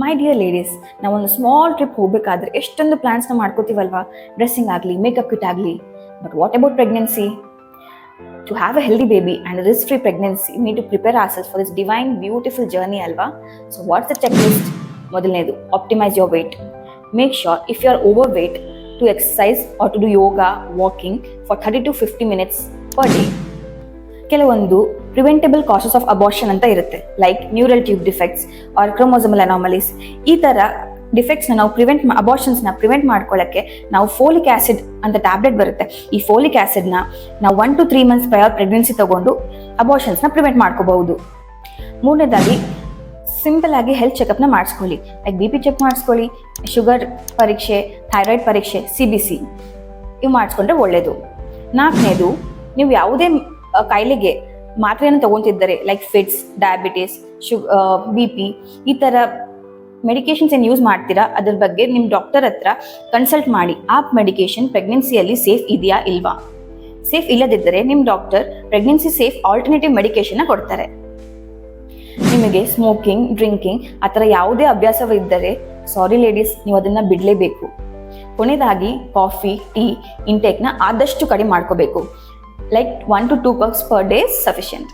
My dear ladies, ನಾವೊಂದು small trip ಹೋಗಬೇಕಾದ್ರೆ ಎಷ್ಟೊಂದು ಪ್ಲಾನ್ಸ್ನ ಮಾಡ್ಕೋತೀವಲ್ವಾ, ಡ್ರೆಸ್ಸಿಂಗ್ ಆಗಲಿ, ಮೇಕಪ್ ಕಿಟ್ ಆಗಲಿ. But what about pregnancy? To have a healthy baby and a risk-free pregnancy, we need to prepare ourselves for this divine, beautiful journey, alva. So what's the checklist? ಮೊದಲನೇದು, optimize your weight. Make sure if you are overweight to exercise or to do yoga, walking for 30 to 50 minutes per day. ಕೆಲವೊಂದು preventable causes of abortion ಅಂತ ಇರುತ್ತೆ, like neural tube defects or chromosomal anomalies. ಈ ಥರ ಡಿಫೆಕ್ಟ್ಸ್ನ ನಾವು ಅಬಾರ್ಷನ್ಸ್ನ prevent ಮಾಡ್ಕೊಳ್ಳೋಕ್ಕೆ ನಾವು folic acid ಅಂತ tablet ಬರುತ್ತೆ. ಈ ಫೋಲಿಕ್ ಆ್ಯಸಿಡ್ನ ನಾವು 1 to 3 months ಪ್ರಯರ್ ಪ್ರೆಗ್ನೆನ್ಸಿ ತಗೊಂಡು ಅಬಾರ್ಷನ್ಸ್ನ ಪ್ರಿವೆಂಟ್ ಮಾಡ್ಕೋಬಹುದು. ಮೂರನೇದಾಗಿ, ಸಿಂಪಲ್ ಆಗಿ ಹೆಲ್ತ್ ಚೆಕಪ್ನ ಮಾಡಿಸ್ಕೊಳ್ಳಿ. ಲೈಕ್ BP ಚೆಕ್ ಮಾಡಿಸ್ಕೊಳ್ಳಿ, ಶುಗರ್ ಪರೀಕ್ಷೆ, ಥೈರಾಯ್ಡ್ ಪರೀಕ್ಷೆ, CBC ಇವು ಮಾಡಿಸ್ಕೊಂಡ್ರೆ ಒಳ್ಳೆಯದು. ನಾಲ್ಕನೇದು, ನೀವು ಯಾವುದೇ ಕಾಯಿಲೆಗೆ ಮಾತ್ರೆಯನ್ನು ತಗೊತಿದ್ದರೆ, ಲೈಕ್ ಫಿಟ್ಸ್, ಡಯಾಬಿಟಿಸ್, BP ಈ ಥರ ಮೆಡಿಕೇಶನ್ಸ್ ಏನು ಯೂಸ್ ಮಾಡ್ತೀರಾ ಅದ್ರ ಬಗ್ಗೆ ನಿಮ್ಮ ಡಾಕ್ಟರ್ ಹತ್ರ ಕನ್ಸಲ್ಟ್ ಮಾಡಿ. ಆ ಮೆಡಿಕೇಶನ್ ಪ್ರೆಗ್ನೆನ್ಸಿಯಲ್ಲಿ ಸೇಫ್ ಇದೆಯಾ ಇಲ್ವಾ. ಸೇಫ್ ಇಲ್ಲದಿದ್ದರೆ ನಿಮ್ಮ ಡಾಕ್ಟರ್ ಪ್ರೆಗ್ನೆನ್ಸಿ ಸೇಫ್ ಆಲ್ಟರ್ನೇಟಿವ್ ಮೆಡಿಕೇಶನ್ನ ಕೊಡ್ತಾರೆ. ನಿಮಗೆ ಸ್ಮೋಕಿಂಗ್, ಡ್ರಿಂಕಿಂಗ್ ಆ ಥರ ಯಾವುದೇ ಅಭ್ಯಾಸವಿದ್ದರೆ ಸಾರಿ ಲೇಡೀಸ್, ನೀವು ಅದನ್ನು ಬಿಡಲೇಬೇಕು. ಕೊನೆಯದಾಗಿ, ಕಾಫಿ, ಟೀ ಇಂಟೇಕ್ನ ಆದಷ್ಟು ಕಡಿಮೆ ಮಾಡ್ಕೋಬೇಕು. Like 1 to 2 cups per day is sufficient.